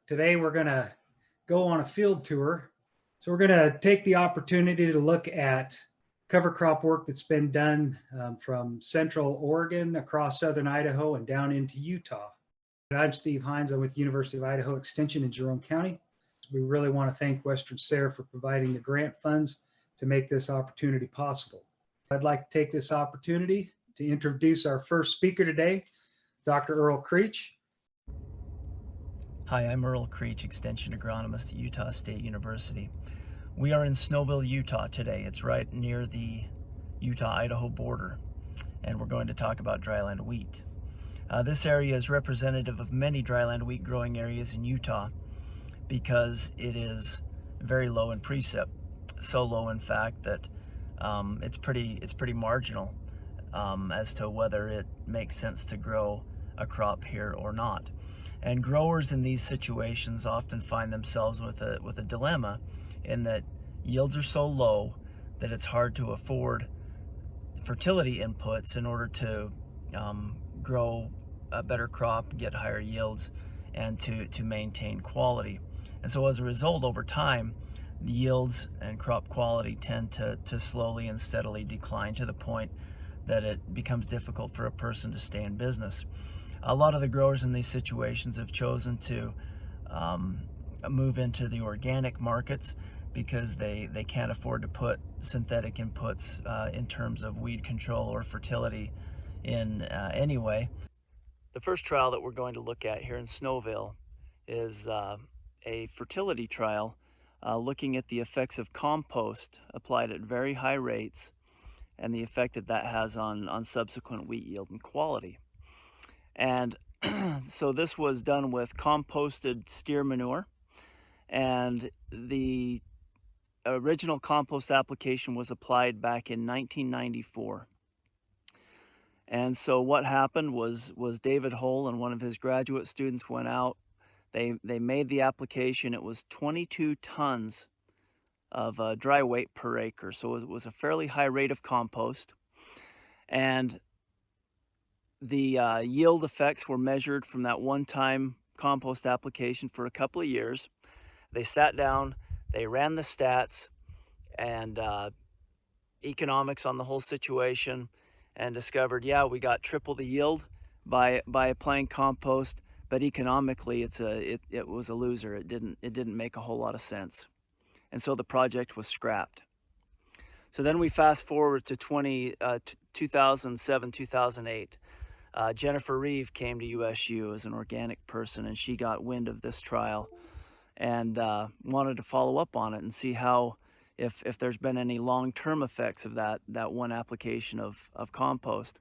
Today we're going to go on a field tour. So we're going to take the opportunity to look at cover crop work that's been done from central Oregon across southern Idaho and down into Utah. And I'm Steve Hines. I'm with the University of Idaho Extension in Jerome County. We really want to thank Western SARE for providing the grant funds to make this opportunity possible. I'd like to take this opportunity to introduce our first speaker today, Dr. Earl Creech. Hi, I'm Earl Creech, Extension Agronomist at Utah State University. We are in Snowville, Utah today. It's right near the Utah-Idaho border, and we're going to talk about dryland wheat. This area is representative of many dryland wheat growing areas in Utah because it is very low in precip. So low, in fact, that it's pretty marginal as to whether it makes sense to grow a crop here or not. And growers in these situations often find themselves with a dilemma in that yields are so low that it's hard to afford fertility inputs in order to grow a better crop, get higher yields, and to maintain quality. And so as a result, over time, the yields and crop quality tend to slowly and steadily decline to the point that it becomes difficult for a person to stay in business. A lot of the growers in these situations have chosen to move into the organic markets because they can't afford to put synthetic inputs in terms of weed control or fertility in any way. The first trial that we're going to look at here in Snowville is a fertility trial looking at the effects of compost applied at very high rates and the effect that has on subsequent wheat yield and quality. And so this was done with composted steer manure, and the original compost application was applied back in 1994. And so what happened was David Hull and one of his graduate students went out. They made the application. It was 22 tons of dry weight per acre. So it was a fairly high rate of compost. And the yield effects were measured from that one-time compost application for a couple of years. They sat down, they ran the stats and economics on the whole situation and discovered, yeah, we got triple the yield by applying compost, but economically it was a loser. It didn't make a whole lot of sense. And so the project was scrapped. So then we fast forward to 2007, 2008. Jennifer Reeve came to USU as an organic person, and she got wind of this trial and wanted to follow up on it and see how, if there's been any long-term effects of that one application of compost.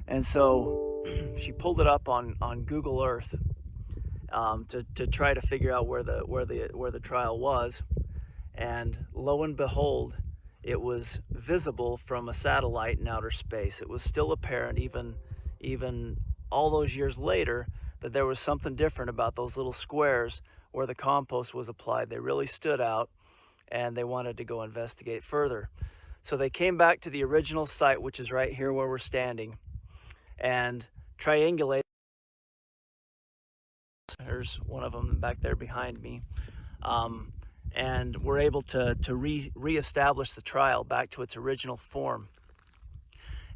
And so she pulled it up on Google Earth to try to figure out where the trial was, and lo and behold, it was visible from a satellite in outer space. It was still apparent even all those years later that there was something different about those little squares where the compost was applied. They really stood out, and they wanted to go investigate further. So they came back to the original site, which is right here where we're standing, and triangulated. There's one of them back there behind me. And we're able to reestablish the trial back to its original form.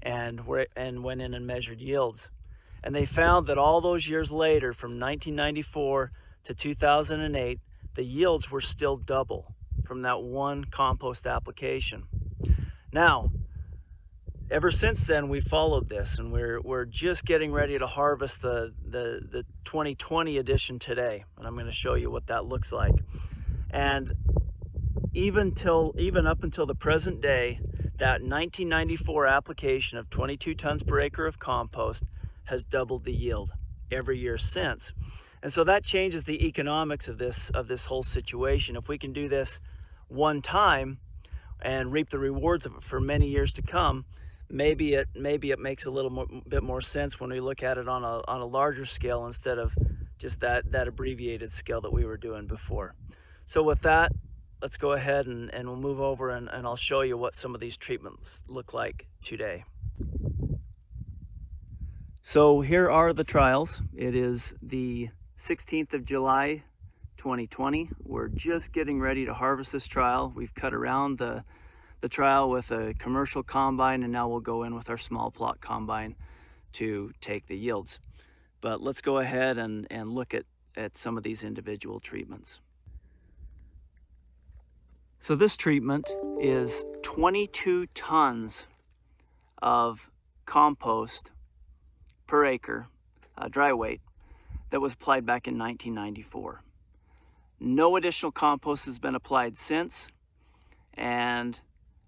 And went in and measured yields. And they found that all those years later, from 1994 to 2008, the yields were still double from that one compost application. Now, ever since then, we followed this, and we're just getting ready to harvest the 2020 edition today. And I'm going to show you what that looks like. And even up until the present day, that 1994 application of 22 tons per acre of compost has doubled the yield every year since. And so that changes the economics of this whole situation. If we can do this one time and reap the rewards of it for many years to come, maybe it makes a bit more sense when we look at it on a larger scale instead of just that abbreviated scale that we were doing before. So with that, let's go ahead and we'll move over and I'll show you what some of these treatments look like today. So here are the trials. It is the 16th of July, 2020. We're just getting ready to harvest this trial. We've cut around the trial with a commercial combine, and now we'll go in with our small plot combine to take the yields. But let's go ahead and look at some of these individual treatments. So this treatment is 22 tons of compost per acre, dry weight, that was applied back in 1994. No additional compost has been applied since, and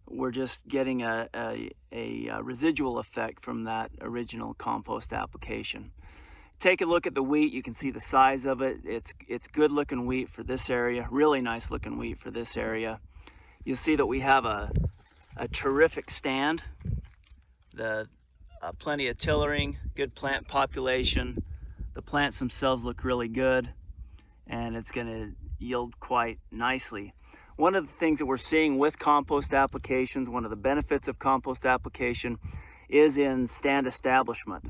we're just getting a residual effect from that original compost application. Take a look at the wheat. You can see the size of it. It's good looking wheat for this area, really nice looking wheat for this area. You'll see that we have a terrific stand, plenty of tillering, good plant population. The plants themselves look really good, and it's going to yield quite nicely. One of the things that we're seeing with compost applications, one of the benefits of compost application, is in stand establishment.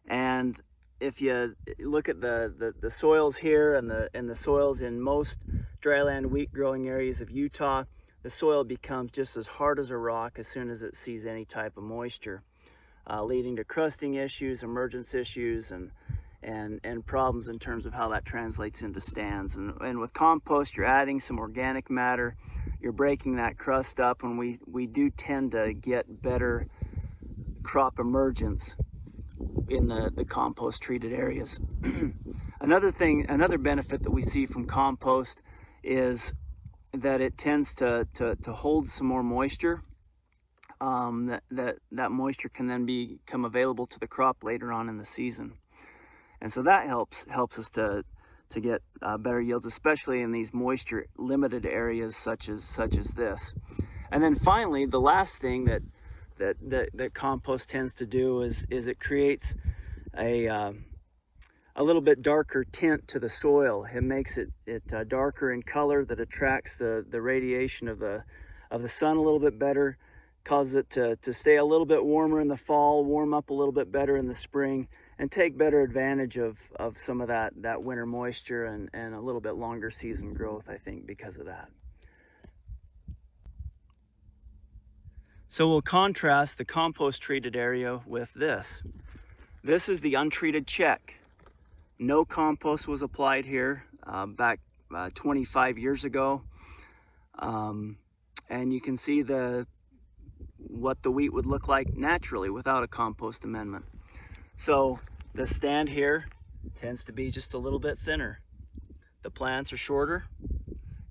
And if you look at the soils here and the soils in most dryland wheat growing areas of Utah, the soil becomes just as hard as a rock as soon as it sees any type of moisture, leading to crusting issues, emergence issues, and problems in terms of how that translates into stands. And with compost, you're adding some organic matter, you're breaking that crust up, and we do tend to get better crop emergence in the compost treated areas. Another benefit that we see from compost is that it tends to hold some more moisture. That moisture can then become available to the crop later on in the season. And so that helps us to get better yields, especially in these moisture limited areas such as this. And then finally, the last thing that compost tends to do is it creates a little bit darker tint to the soil. It makes it darker in color, that attracts the radiation of the sun a little bit better, causes it to stay a little bit warmer in the fall, warm up a little bit better in the spring, and take better advantage of some of that winter moisture and a little bit longer season growth, I think, because of that. So we'll contrast the compost treated area with this. This is the untreated check. No compost was applied here back 25 years ago. And you can see what the wheat would look like naturally without a compost amendment. So the stand here tends to be just a little bit thinner. The plants are shorter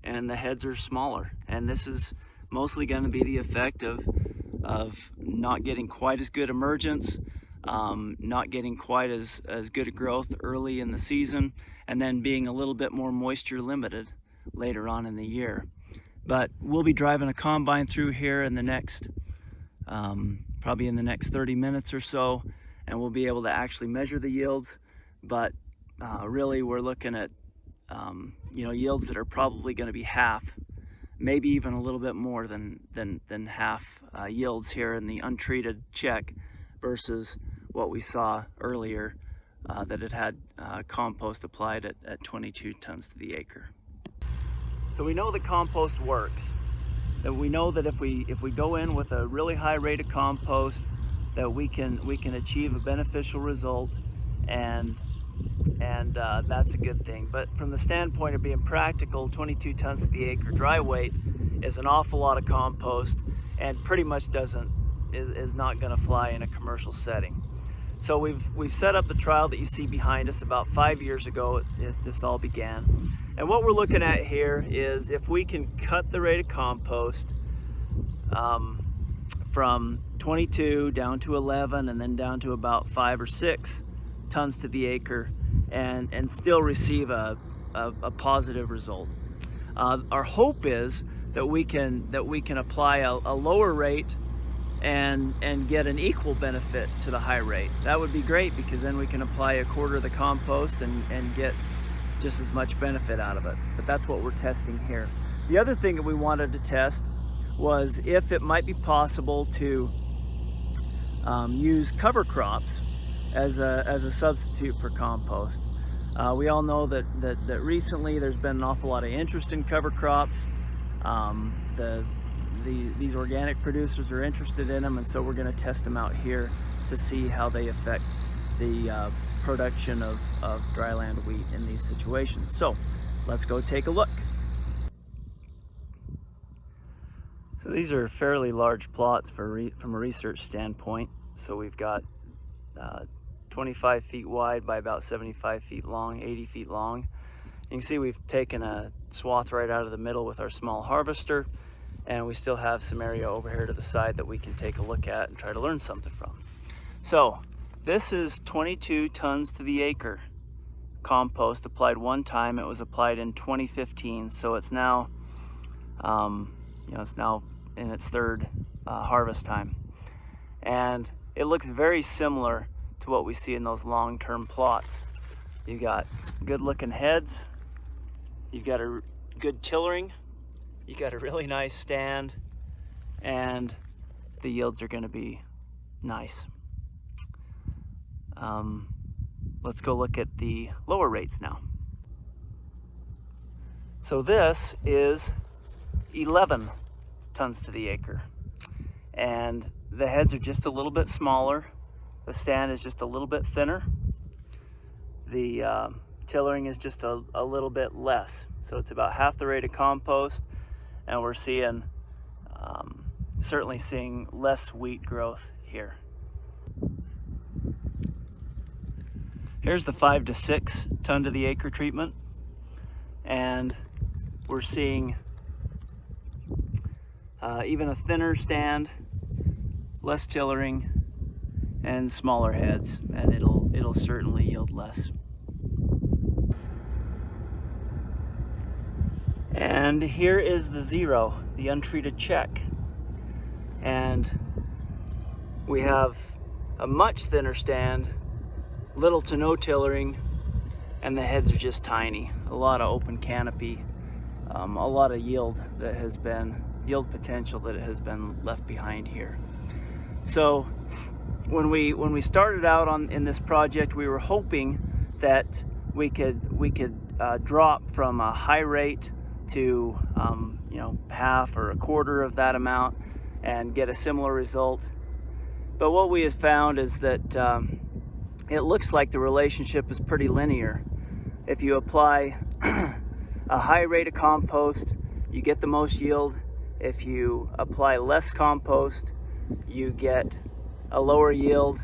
and the heads are smaller. And this is mostly going to be the effect of not getting quite as good emergence, not getting quite as good a growth early in the season, and then being a little bit more moisture limited later on in the year. But we'll be driving a combine through here in the next, probably in the next 30 minutes or so, and we'll be able to actually measure the yields. But really we're looking at yields that are probably going to be half, maybe even a little bit more than half yields here in the untreated check versus what we saw earlier that it had compost applied at 22 tons to the acre. So we know that compost works. That we know that if we go in with a really high rate of compost, that we can achieve a beneficial result, and that's a good thing. But from the standpoint of being practical, 22 tons to the acre dry weight is an awful lot of compost, and pretty much is not going to fly in a commercial setting. So we've set up the trial that you see behind us. About 5 years ago this all began, and what we're looking at here is if we can cut the rate of compost from 22 down to 11 and then down to about 5 or 6 tons to the acre, and still receive a positive result. Our hope is that we can apply a lower rate and get an equal benefit to the high rate. That would be great, because then we can apply a quarter of the compost and get just as much benefit out of it. But that's what we're testing here. The other thing that we wanted to test was if it might be possible to use cover crops as a substitute for compost. We all know that recently there's been an awful lot of interest in cover crops. These organic producers are interested in them, and so we're going to test them out here to see how they affect the production of dryland wheat in these situations. So let's go take a look. So these are fairly large plots from a research standpoint. So we've got 25 feet wide by about 75 feet long, 80 feet long. You can see we've taken a swath right out of the middle with our small harvester, and we still have some area over here to the side that we can take a look at and try to learn something from. So this is 22 tons to the acre compost applied one time. It was applied in 2015, so it's now it's now in its third harvest time, and it looks very similar to what we see in those long-term plots. You got good looking heads, you've got a good tillering, you got a really nice stand, and the yields are going to be nice. Let's go look at the lower rates now. So this is 11 tons to the acre, and the heads are just a little bit smaller, the stand is just a little bit thinner, the tillering is just a little bit less, so it's about half the rate of compost, and we're seeing certainly seeing less wheat growth here. Here's the 5 to 6 ton to the acre treatment, and we're seeing even a thinner stand, less tillering, and smaller heads, and it'll certainly yield less. And here is the 0, the untreated check, and we have a much thinner stand, little to no tillering, and the heads are just tiny. A lot of open canopy, a lot of yield potential that has been left behind here. So when we started out in this project, we were hoping that we could drop from a high rate to half or a quarter of that amount and get a similar result. But what we have found is that it looks like the relationship is pretty linear. If you apply a high rate of compost, you get the most yield. If you apply less compost, you get a lower yield,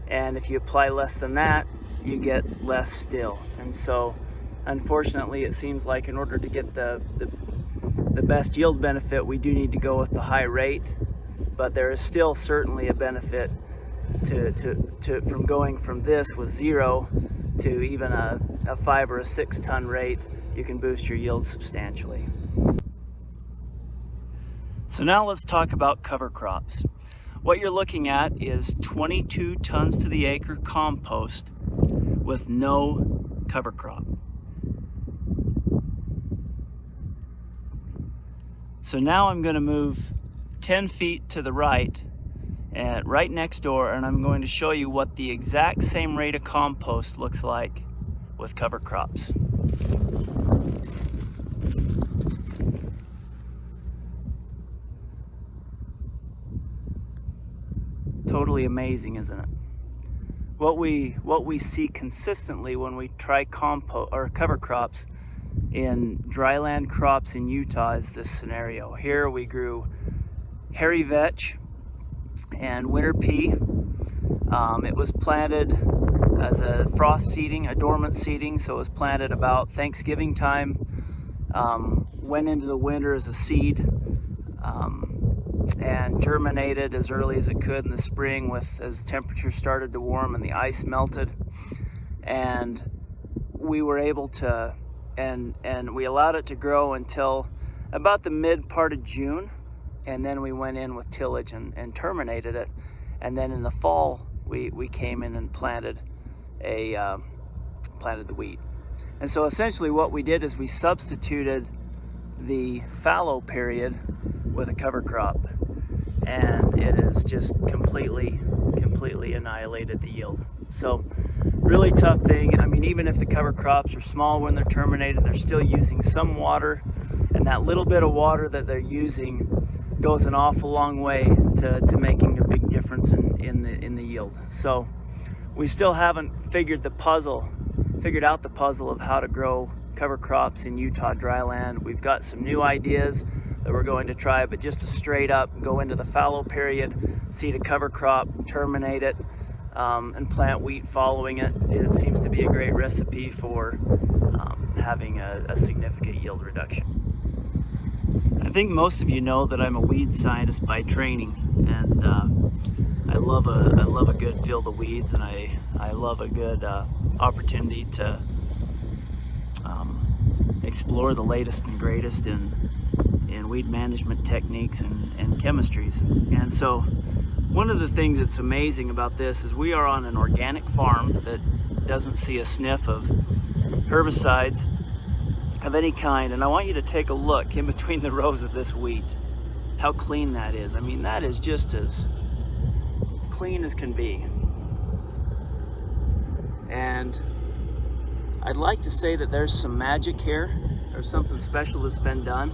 and if you apply less than that, you get less still. And so unfortunately, it seems like in order to get the best yield benefit, we do need to go with the high rate, but there is still certainly a benefit from going from this with 0 to even a 5 or a 6 ton rate. You can boost your yield substantially. So now let's talk about cover crops. What you're looking at is 22 tons to the acre compost with no cover crop. So now I'm going to move 10 feet to the right, and right next door, and I'm going to show you what the exact same rate of compost looks like with cover crops. Totally amazing, isn't it? What we see consistently when we try compost or cover crops in dryland crops in Utah is this scenario. Here we grew hairy vetch and winter pea. It was planted as a frost seeding, a dormant seeding, so it was planted about Thanksgiving time, went into the winter as a seed, and germinated as early as it could in the spring as temperatures started to warm and the ice melted. And we were able to, and we allowed it to grow until about the mid part of June, and then we went in with tillage and terminated it. And then in the fall, we came in and planted the wheat. And so essentially what we did is we substituted the fallow period with a cover crop, and it has just completely annihilated the yield. So really tough thing. I mean, even if the cover crops are small when they're terminated, they're still using some water, and that little bit of water that they're using goes an awful long way to making a big difference in the yield. So we still haven't figured out the puzzle of how to grow cover crops in Utah dryland. We've got some new ideas that we're going to try, but just to straight up go into the fallow period, seed a cover crop, terminate it, and plant wheat following it. It seems to be a great recipe for having a significant yield reduction. I think most of you know that I'm a weed scientist by training, and I love a good field of weeds, and I love a good opportunity to explore the latest and greatest in weed management techniques and chemistries. And so one of the things that's amazing about this is we are on an organic farm that doesn't see a sniff of herbicides of any kind. And I want you to take a look in between the rows of this wheat, how clean that is. I mean, that is just as clean as can be. And I'd like to say that there's some magic here or something special that's been done,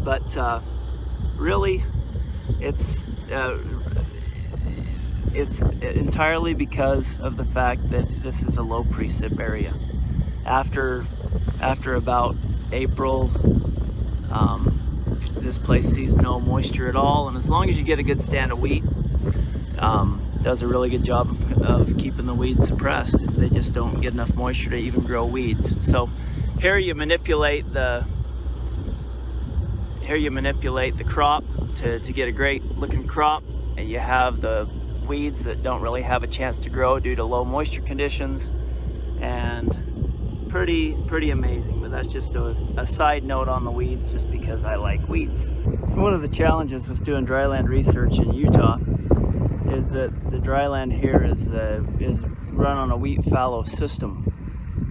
but really it's entirely because of the fact that this is a low precip area. After about April, this place sees no moisture at all, and as long as you get a good stand of wheat, does a really good job of keeping the weeds suppressed. They just don't get enough moisture to even grow weeds. So here you manipulate the crop to get a great looking crop, and you have the weeds that don't really have a chance to grow due to low moisture conditions, and pretty amazing. But that's just a side note on the weeds, just because I like weeds. So one of the challenges with doing dryland research in Utah is that the dryland here is run on a wheat fallow system,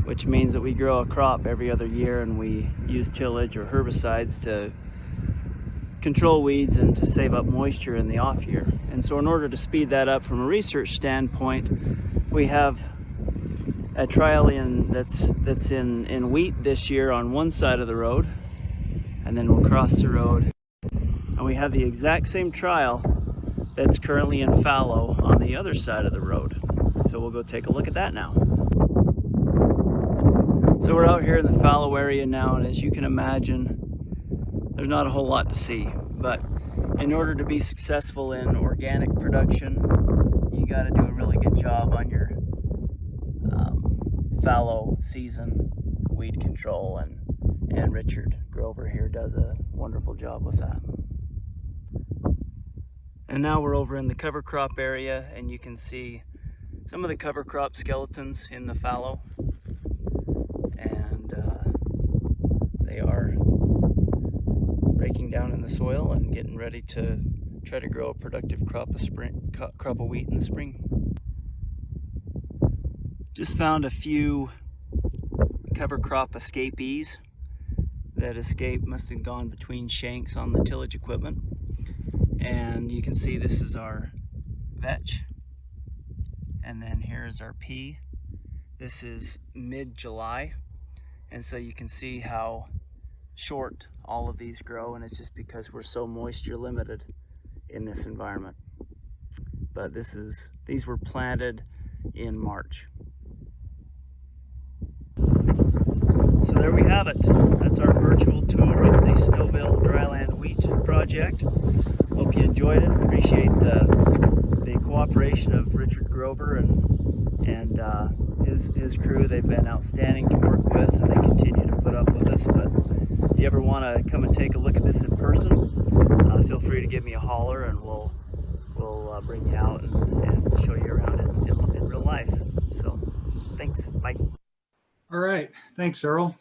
which means that we grow a crop every other year, and we use tillage or herbicides to control weeds and to save up moisture in the off year. And so in order to speed that up from a research standpoint, we have a trial that's in wheat this year on one side of the road, and then we'll cross the road, and we have the exact same trial that's currently in fallow on the other side of the road. So we'll go take a look at that now. So we're out here in the fallow area now, and as you can imagine, there's not a whole lot to see. But in order to be successful in organic production, you got to do a really good job on your fallow season weed control, and Richard Grover here does a wonderful job with that. And now we're over in the cover crop area, and you can see some of the cover crop skeletons in the fallow, and they are breaking down in the soil and getting ready to try to grow a productive crop of wheat in the spring. Just found a few cover crop escapees that must have gone between shanks on the tillage equipment. And you can see this is our vetch, and then here's our pea. This is mid-July, and so you can see how short all of these grow, and it's just because we're so moisture limited in this environment. But these were planted in March. So there we have it. That's our virtual tour of the Snowville Dryland Wheat Project. Hope you enjoyed it. Appreciate the cooperation of Richard Grover and his crew. They've been outstanding to work with, and they continue to put up with us. But if you ever want to come and take a look at this in person, feel free to give me a holler, and we'll bring you out and show you around in real life. So thanks. Bye. All right. Thanks, Earl.